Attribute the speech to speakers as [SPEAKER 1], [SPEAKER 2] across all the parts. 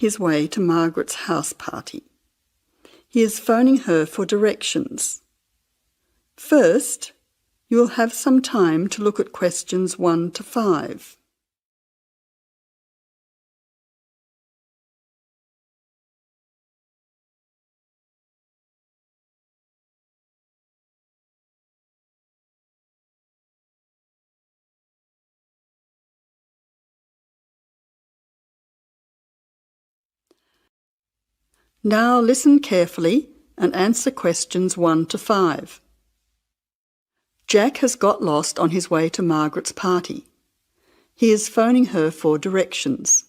[SPEAKER 1] his way to Margaret's house party. He is phoning her for directions. First, you will have some time to look at questions 1 to 5. Now listen carefully and answer questions 1 to 5. Jack has got lost on his way to Margaret's party. He is phoning her for directions.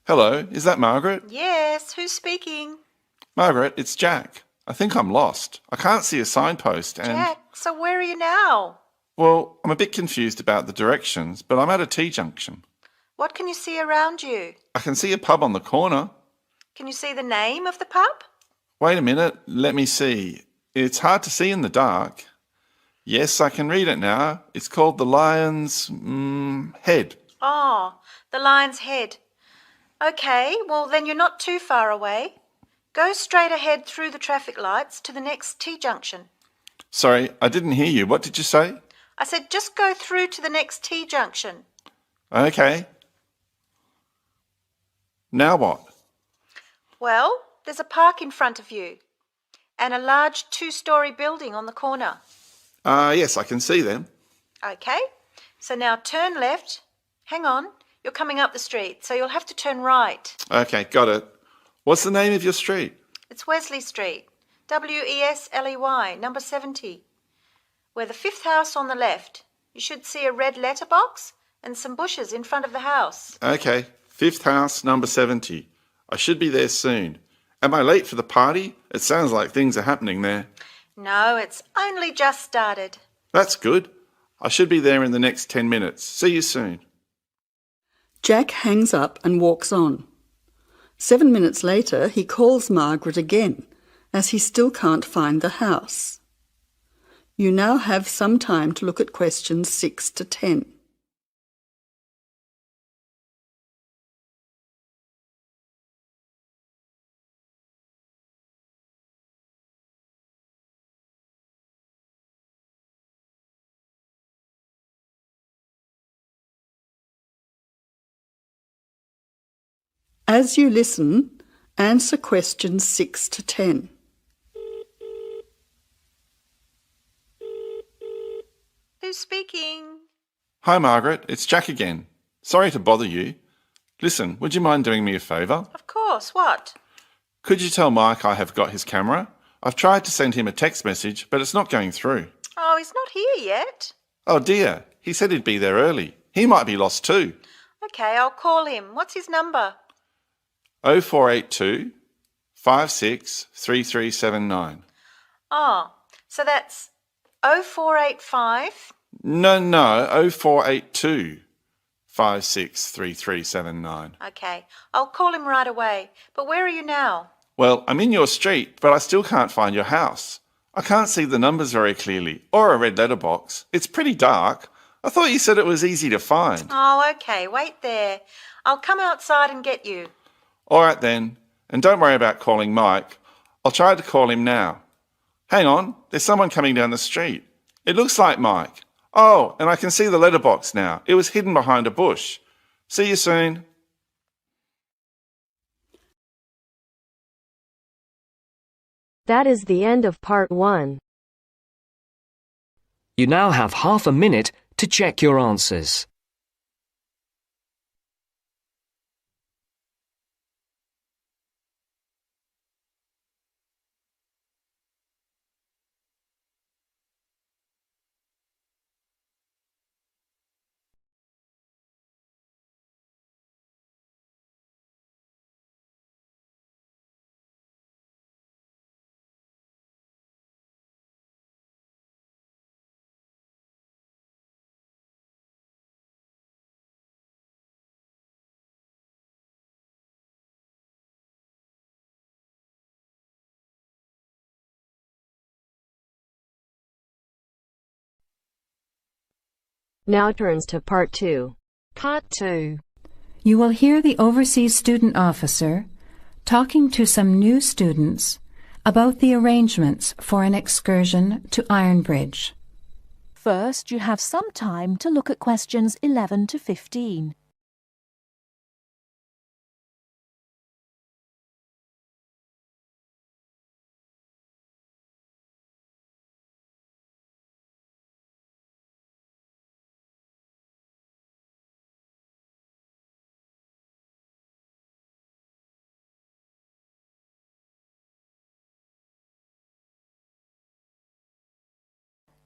[SPEAKER 2] Hello, is that Margaret?
[SPEAKER 3] Yes, who's speaking?
[SPEAKER 2] Margaret, it's Jack. I think I'm lost. I can't see a signpost and...
[SPEAKER 3] Jack, so where are you now?
[SPEAKER 2] Well, I'm a bit confused about the directions, but I'm at a T-junction.
[SPEAKER 3] What can you see around you?
[SPEAKER 2] I can see a pub on the corner.
[SPEAKER 3] Can you see the name of the pub?
[SPEAKER 2] Wait a minute, let me see. It's hard to see in the dark. Yes, I can read it now. It's called the Lion's Head.
[SPEAKER 3] Oh, the Lion's Head. Okay, well then you're not too far away. Go straight ahead through the traffic lights to the next T-junction.
[SPEAKER 2] Sorry, I didn't hear you. What did you say?
[SPEAKER 3] I said just go through to the next T-junction.
[SPEAKER 2] Okay. Now what?
[SPEAKER 3] Well, there's a park in front of you and a large 2-storey building on the corner.
[SPEAKER 2] Yes, I can see them.
[SPEAKER 3] Okay, so now turn left. Hang on, you're coming up the street, so you'll have to turn right.
[SPEAKER 2] Okay, got it. What's the name of your street?
[SPEAKER 3] It's Wesley Street, Wesley, number 70. We're the 5th house on the left. You should see a red letterbox and some bushes in front of the house.
[SPEAKER 2] Okay, 5th house, number 70. I should be there soon. Am I late for the party? It sounds like things are happening there.
[SPEAKER 3] No, it's only just started.
[SPEAKER 2] That's good. I should be there in the next 10 minutes. See you soon.
[SPEAKER 1] Jack hangs up and walks on. 7 minutes later, he calls Margaret again, as he still can't find the house. You now have some time to look at questions 6 to 10. As you listen, answer questions 6 to 10.
[SPEAKER 3] Who's speaking?
[SPEAKER 2] Hi, Margaret. It's Jack again. Sorry to bother you. Listen, would you mind doing me a favour?
[SPEAKER 3] Of course, what?
[SPEAKER 2] Could you tell Mike I have got his camera? I've tried to send him a text message, but it's not going through.
[SPEAKER 3] Oh, he's not here yet.
[SPEAKER 2] Oh dear, he said he'd be there early. He might be lost too.
[SPEAKER 3] Okay, I'll call him. What's his number?
[SPEAKER 2] 0482 563379.
[SPEAKER 3] Oh, so that's 0485.
[SPEAKER 2] No, 0482 563379.
[SPEAKER 3] Okay, I'll call him right away. But where are you now?
[SPEAKER 2] Well, I'm in your street, but I still can't find your house. I can't see the numbers very clearly, or a red letterbox. It's pretty dark. I thought you said it was easy to find.
[SPEAKER 3] Oh, okay, wait there. I'll come outside and get you.
[SPEAKER 2] All right then, and don't worry about calling Mike. I'll try to call him now. Hang on, there's someone coming down the street. It looks like Mike. Oh, and I can see the letterbox now. It was hidden behind a bush. See you soon.
[SPEAKER 4] That is the end of part 1.
[SPEAKER 5] You now have half a minute to check your answers.
[SPEAKER 4] Now turns to Part 2.
[SPEAKER 6] Part 2.
[SPEAKER 7] You will hear the overseas student officer talking to some new students about the arrangements for an excursion to Ironbridge.
[SPEAKER 6] First, you have some time to look at questions 11 to 15.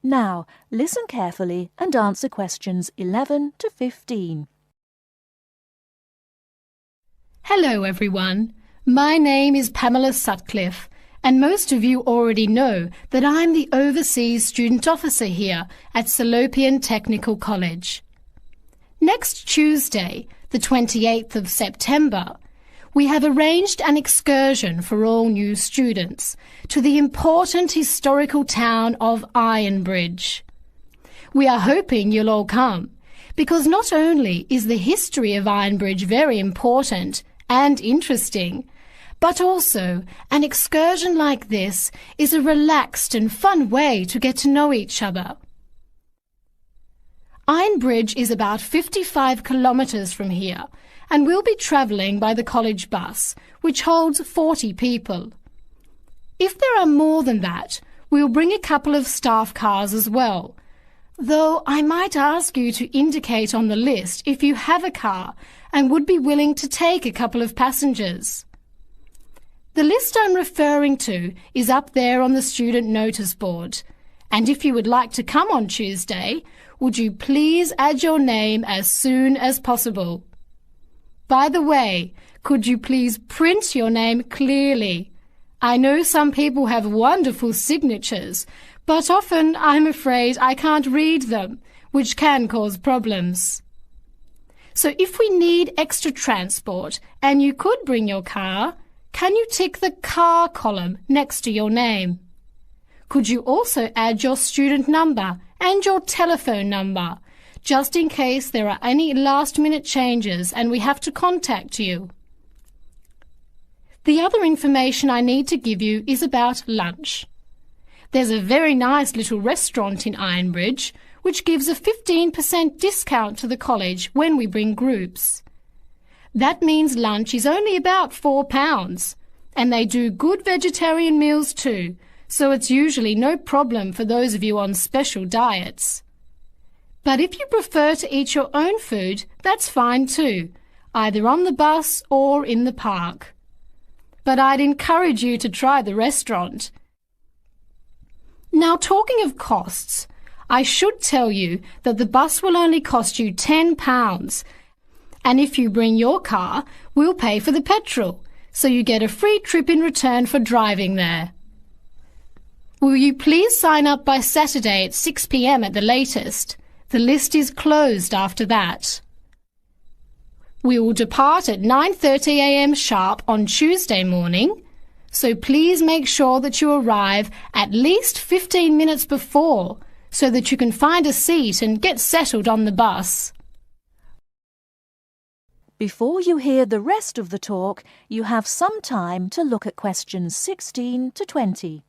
[SPEAKER 6] Now, listen carefully and answer questions 11 to 15.
[SPEAKER 8] Hello everyone, my name is Pamela Sutcliffe and most of you already know that I'm the Overseas Student Officer here at Salopian Technical College. Next Tuesday, the 28th of September, we have arranged an excursion for all new students to the important historical town of Ironbridge. We are hoping you'll all come, because not only is the history of Ironbridge very important and interesting, but also an excursion like this is a relaxed and fun way to get to know each other. Ironbridge is about 55 kilometres from here, and we'll be travelling by the college bus, which holds 40 people. If there are more than that, we'll bring a couple of staff cars as well, though I might ask you to indicate on the list if you have a car and would be willing to take a couple of passengers. The list I'm referring to is up there on the student notice board, and if you would like to come on Tuesday, would you please add your name as soon as possible? By the way, could you please print your name clearly? I know some people have wonderful signatures, but often I'm afraid I can't read them, which can cause problems. So if we need extra transport and you could bring your car, can you tick the car column next to your name? Could you also add your student number and your telephone number, just in case there are any last-minute changes and we have to contact you? The other information I need to give you is about lunch. There's a very nice little restaurant in Ironbridge which gives a 15% discount to the college when we bring groups. That means lunch is only about £4, and they do good vegetarian meals too, so it's usually no problem for those of you on special diets. But if you prefer to eat your own food, that's fine too, either on the bus or in the park. But I'd encourage you to try the restaurant. Now, talking of costs, I should tell you that the bus will only cost you £10, and if you bring your car, we'll pay for the petrol, so you get a free trip in return for driving there. Will you please sign up by Saturday at 6 p.m. at the latest? The list is closed after that. We will depart at 9:30 a.m. sharp on Tuesday morning, so please make sure that you arrive at least 15 minutes before so that you can find a seat and get settled on the bus.
[SPEAKER 6] Before you hear the rest of the talk, you have some time to look at questions 16 to 20.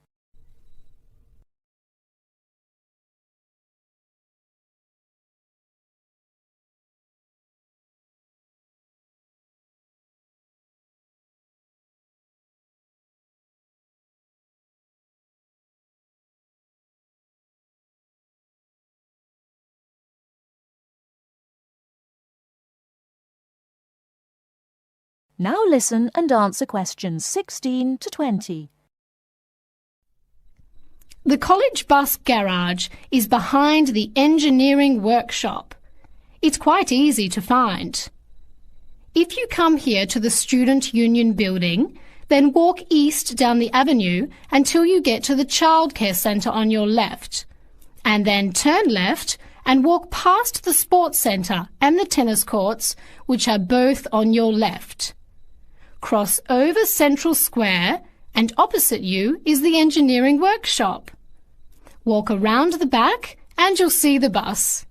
[SPEAKER 6] Now listen and answer questions 16 to 20.
[SPEAKER 8] The college bus garage is behind the engineering workshop. It's quite easy to find. If you come here to the Student Union building, then walk east down the avenue until you get to the childcare centre on your left, and then turn left and walk past the sports centre and the tennis courts, which are both on your left. Cross over Central Square, and opposite you is the engineering workshop. Walk around the back and you'll see the bus.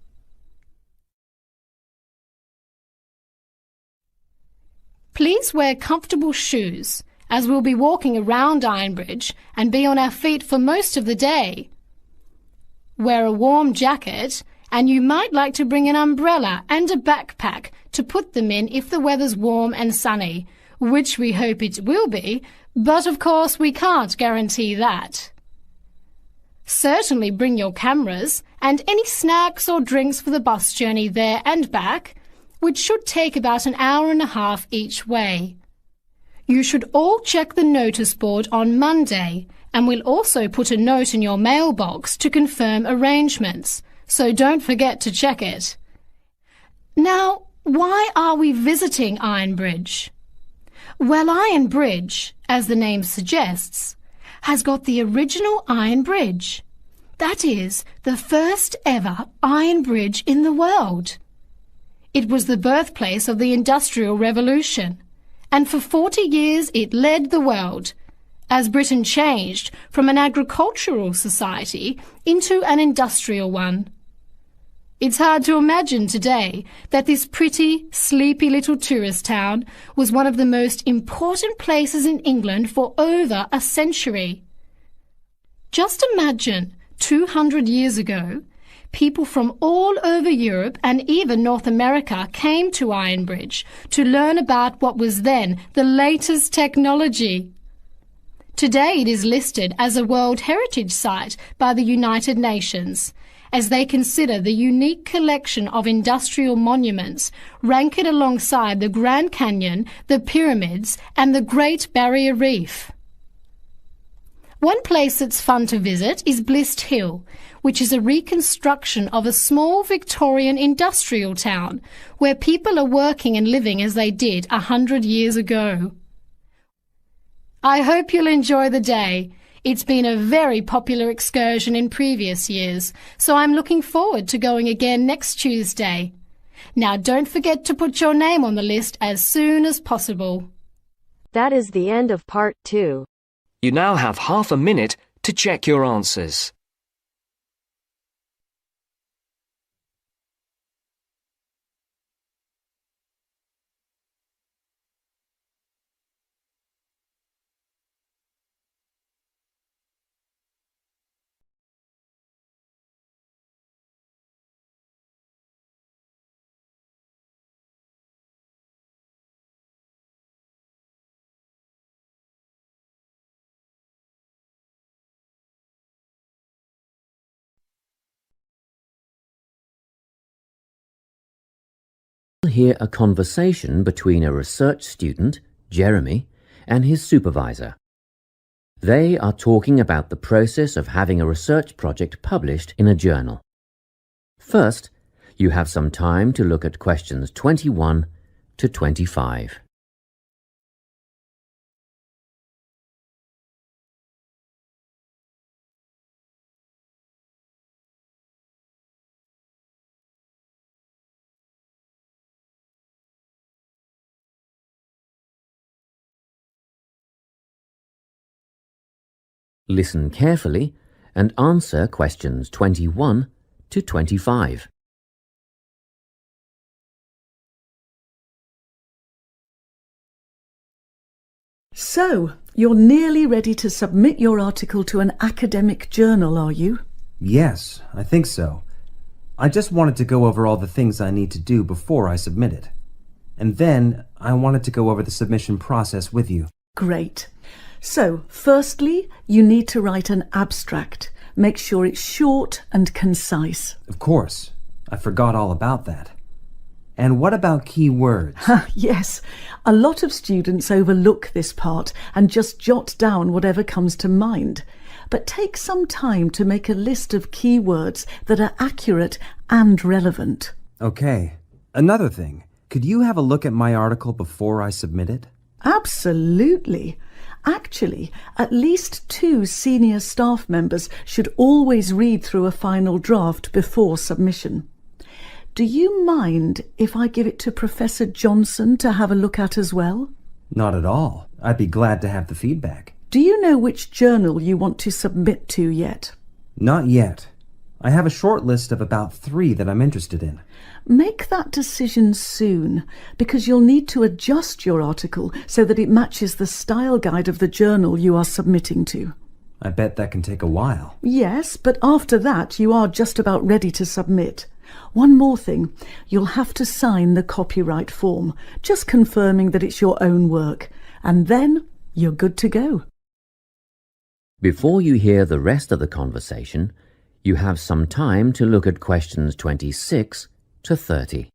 [SPEAKER 8] Please wear comfortable shoes, as we'll be walking around Ironbridge and be on our feet for most of the day. Wear a warm jacket, and you might like to bring an umbrella and a backpack to put them in if the weather's warm and sunny, which we hope it will be, but of course we can't guarantee that. Certainly bring your cameras and any snacks or drinks for the bus journey there and back, which should take about an hour and a half each way. You should all check the notice board on Monday, and we'll also put a note in your mailbox to confirm arrangements, so don't forget to check it. Now, why are we visiting Ironbridge? Well, Ironbridge, as the name suggests, has got the original iron bridge. That is, the first ever iron bridge in the world. It was the birthplace of the Industrial Revolution, and for 40 years it led the world, as Britain changed from an agricultural society into an industrial one. It's hard to imagine today that this pretty, sleepy little tourist town was one of the most important places in England for over a century. Just imagine, 200 years ago, people from all over Europe and even North America came to Ironbridge to learn about what was then the latest technology. Today it is listed as a World Heritage Site by the United Nations, as they consider the unique collection of industrial monuments, rank it alongside the Grand Canyon, the pyramids, and the Great Barrier Reef. One place that's fun to visit is Blist Hill, which is a reconstruction of a small Victorian industrial town where people are working and living as they did 100 years ago. I hope you'll enjoy the day. It's been a very popular excursion in previous years, so I'm looking forward to going again next Tuesday. Now don't forget to put your name on the list as soon as possible.
[SPEAKER 4] That is the end of part 2.
[SPEAKER 5] You now have half a minute to check your answers.
[SPEAKER 9] Hear a conversation between a research student, Jeremy, and his supervisor. They are talking about the process of having a research project published in a journal. First, you have some time to look at questions 21 to 25. Listen carefully and answer questions 21 to 25.
[SPEAKER 10] So, you're nearly ready to submit your article to an academic journal, are you?
[SPEAKER 11] Yes, I think so. I just wanted to go over all the things I need to do before I submit it. And then I wanted to go over the submission process with you.
[SPEAKER 10] Great. So, firstly, you need to write an abstract. Make sure it's short and concise.
[SPEAKER 11] Of course. I forgot all about that. And what about key words?
[SPEAKER 10] Yes, a lot of students overlook this part and just jot down whatever comes to mind. But take some time to make a list of key words that are accurate and relevant.
[SPEAKER 11] Okay. Another thing. Could you have a look at my article before I submit it?
[SPEAKER 10] Absolutely. Actually, at least 2 senior staff members should always read through a final draft before submission. Do you mind if I give it to Professor Johnson to have a look at as well?
[SPEAKER 11] Not at all. I'd be glad to have the feedback.
[SPEAKER 10] Do you know which journal you want to submit to yet?
[SPEAKER 11] Not yet. I have a short list of about 3 that I'm interested in.
[SPEAKER 10] Make that decision soon, because you'll need to adjust your article so that it matches the style guide of the journal you are submitting to.
[SPEAKER 11] I bet that can take a while.
[SPEAKER 10] Yes, but after that you are just about ready to submit. One more thing, you'll have to sign the copyright form, just confirming that it's your own work, and then you're good to go.
[SPEAKER 9] Before you hear the rest of the conversation, you have some time to look at questions 26 to 30.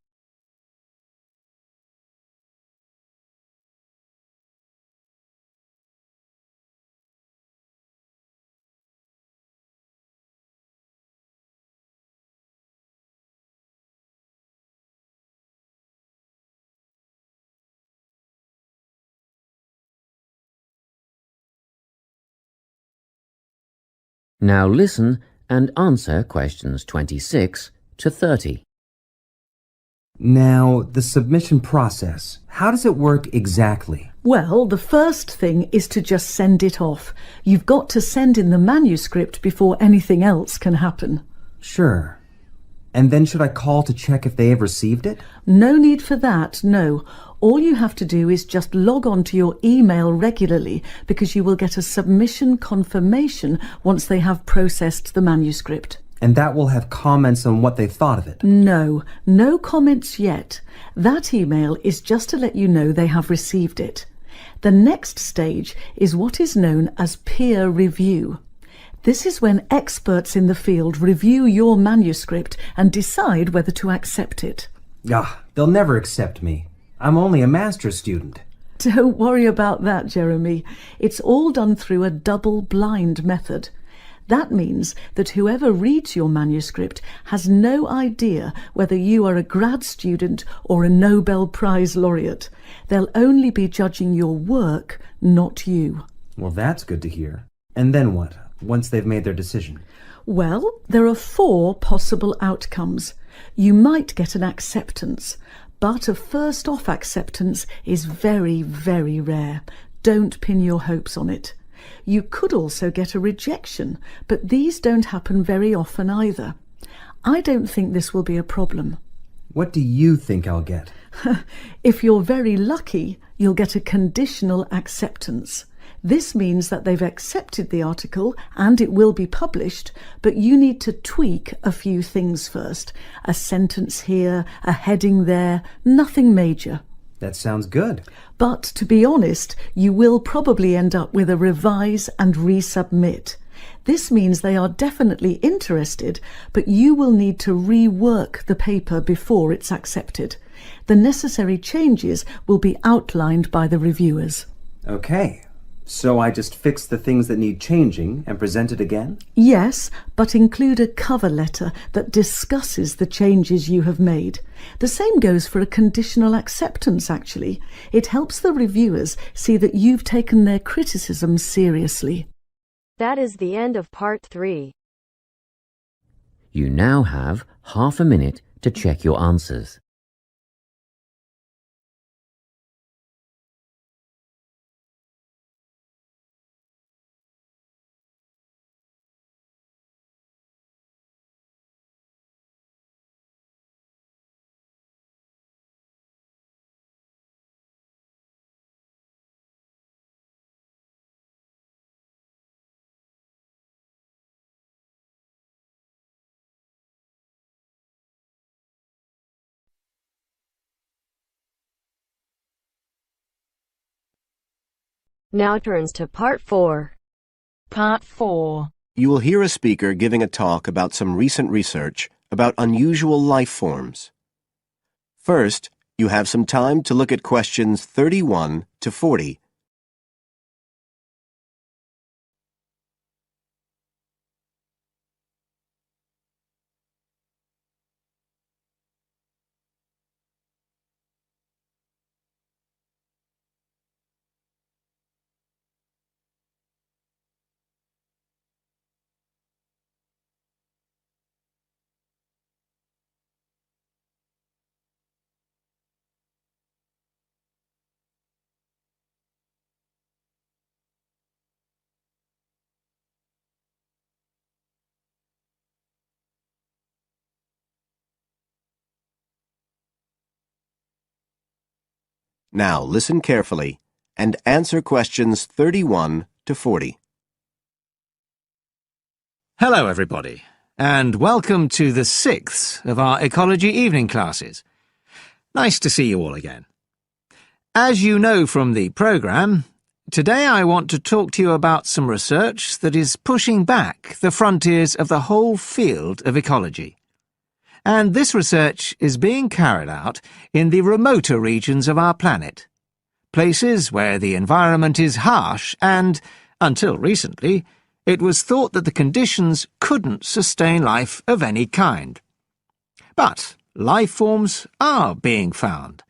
[SPEAKER 9] Now listen and answer questions 26 to 30.
[SPEAKER 11] Now, the submission process. How does it work exactly?
[SPEAKER 10] Well, the first thing is to just send it off. You've got to send in the manuscript before anything else can happen.
[SPEAKER 11] Sure. And then should I call to check if they have received it?
[SPEAKER 10] No need for that, no. All you have to do is just log on to your email regularly, because you will get a submission confirmation once they have processed the manuscript.
[SPEAKER 11] And that will have comments on what they thought of it?
[SPEAKER 10] No comments yet. That email is just to let you know they have received it. The next stage is what is known as peer review. This is when experts in the field review your manuscript and decide whether to accept it.
[SPEAKER 11] They'll never accept me. I'm only a master's student.
[SPEAKER 10] Don't worry about that, Jeremy. It's all done through a double-blind method. That means that whoever reads your manuscript has no idea whether you are a grad student or a Nobel Prize laureate. They'll only be judging your work, not you.
[SPEAKER 11] Well, that's good to hear. And then what, once they've made their decision?
[SPEAKER 10] Well, there are 4 possible outcomes. You might get an acceptance, but a first-off acceptance is very, very rare. Don't pin your hopes on it. You could also get a rejection, but these don't happen very often either. I don't think this will be a problem.
[SPEAKER 11] What do you think I'll get?
[SPEAKER 10] If you're very lucky, you'll get a conditional acceptance. This means that they've accepted the article and it will be published, but you need to tweak a few things first. A sentence here, a heading there, nothing major.
[SPEAKER 11] That sounds good.
[SPEAKER 10] But to be honest, you will probably end up with a revise and resubmit. This means they are definitely interested, but you will need to rework the paper before it's accepted. The necessary changes will be outlined by the reviewers.
[SPEAKER 11] Okay. So I just fix the things that need changing and present it again?
[SPEAKER 10] Yes, but include a cover letter that discusses the changes you have made. The same goes for a conditional acceptance, actually. It helps the reviewers see that you've taken their criticism seriously.
[SPEAKER 4] That is the end of part 3.
[SPEAKER 9] You now have half a minute to check your answers.
[SPEAKER 4] Now turns to part 4.
[SPEAKER 6] Part 4.
[SPEAKER 12] You will hear a speaker giving a talk about some recent research about unusual life forms. First, you have some time to look at questions 31 to 40. Now listen carefully and answer questions 31 to 40.
[SPEAKER 13] Hello, everybody, and welcome to the 6th of our ecology evening classes. Nice to see you all again. As you know from the programme, today I want to talk to you about some research that is pushing back the frontiers of the whole field of ecology. And this research is being carried out in the remoter regions of our planet, places where the environment is harsh and, until recently, it was thought that the conditions couldn't sustain life of any kind. But life forms are being found,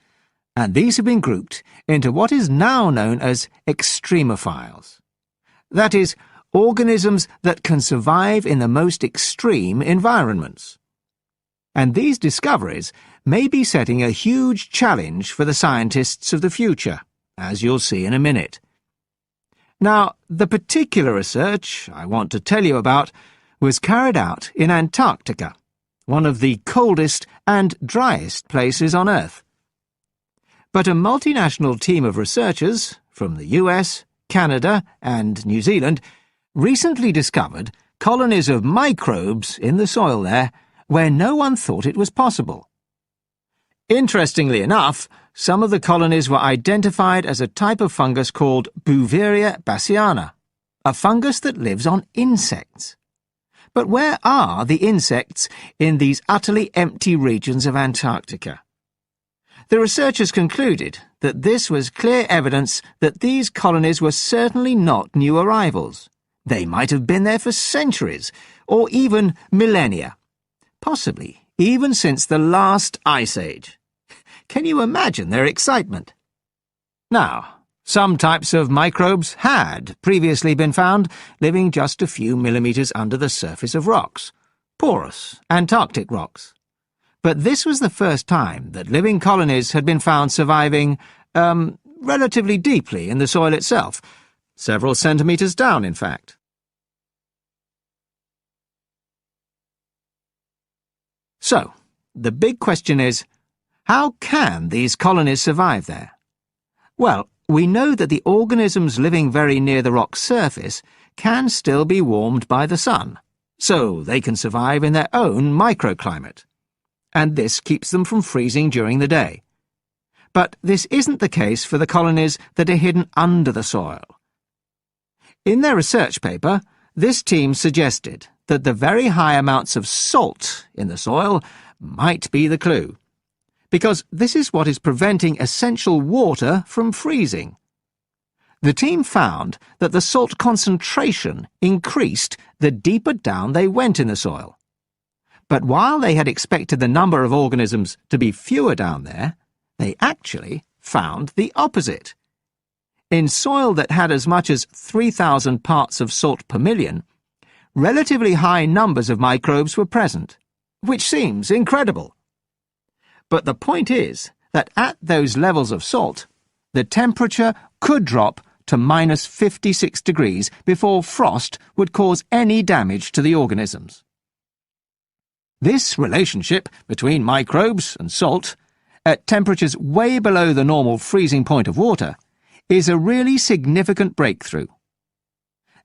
[SPEAKER 13] and these have been grouped into what is now known as extremophiles. That is, organisms that can survive in the most extreme environments. And these discoveries may be setting a huge challenge for the scientists of the future, as you'll see in a minute. Now, the particular research I want to tell you about was carried out in Antarctica, one of the coldest and driest places on Earth. But a multinational team of researchers from the US, Canada, and New Zealand recently discovered colonies of microbes in the soil there where no one thought it was possible. Interestingly enough, some of the colonies were identified as a type of fungus called Bouveria bassiana, a fungus that lives on insects. But where are the insects in these utterly empty regions of Antarctica? The researchers concluded that this was clear evidence that these colonies were certainly not new arrivals. They might have been there for centuries, or even millennia. Possibly even since the last ice age. Can you imagine their excitement? Now, some types of microbes had previously been found living just a few millimetres under the surface of rocks, porous Antarctic rocks. But this was the first time that living colonies had been found surviving, relatively deeply in the soil itself, several centimetres down, in fact. So, the big question is, how can these colonies survive there? Well, we know that the organisms living very near the rock's surface can still be warmed by the sun, so they can survive in their own microclimate. And this keeps them from freezing during the day. But this isn't the case for the colonies that are hidden under the soil. In their research paper, this team suggested that the very high amounts of salt in the soil might be the clue, because this is what is preventing essential water from freezing. The team found that the salt concentration increased the deeper down they went in the soil. But while they had expected the number of organisms to be fewer down there, they actually found the opposite. In soil that had as much as 3,000 parts of salt per million, relatively high numbers of microbes were present, which seems incredible. But the point is that at those levels of salt, the temperature could drop to minus 56 degrees before frost would cause any damage to the organisms. This relationship between microbes and salt, at temperatures way below the normal freezing point of water, is a really significant breakthrough.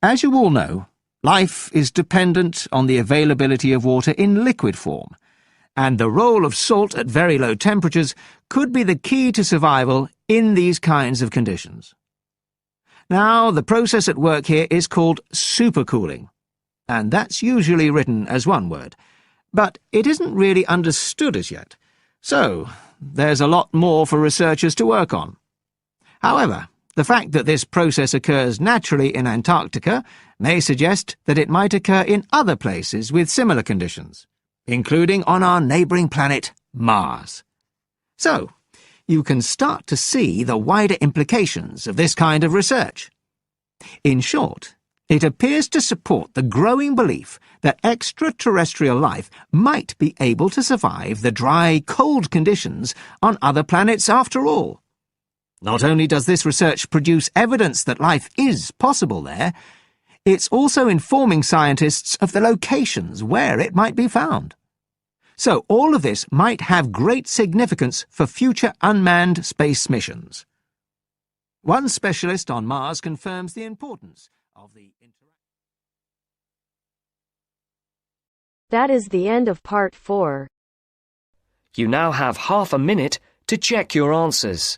[SPEAKER 13] As you all know, life is dependent on the availability of water in liquid form, and the role of salt at very low temperatures could be the key to survival in these kinds of conditions. Now, the process at work here is called supercooling, and that's usually written as one word, but it isn't really understood as yet, so there's a lot more for researchers to work on. However, the fact that this process occurs naturally in Antarctica may suggest that it might occur in other places with similar conditions, including on our neighbouring planet, Mars. So, you can start to see the wider implications of this kind of research. In short, it appears to support the growing belief that extraterrestrial life might be able to survive the dry, cold conditions on other planets after all. Not only does this research produce evidence that life is possible there, it's also informing scientists of the locations where it might be found. So all of this might have great significance for future unmanned space missions. One specialist on Mars confirms the importance of the
[SPEAKER 4] That is the end of part 4.
[SPEAKER 5] You now have half a minute to check your answers.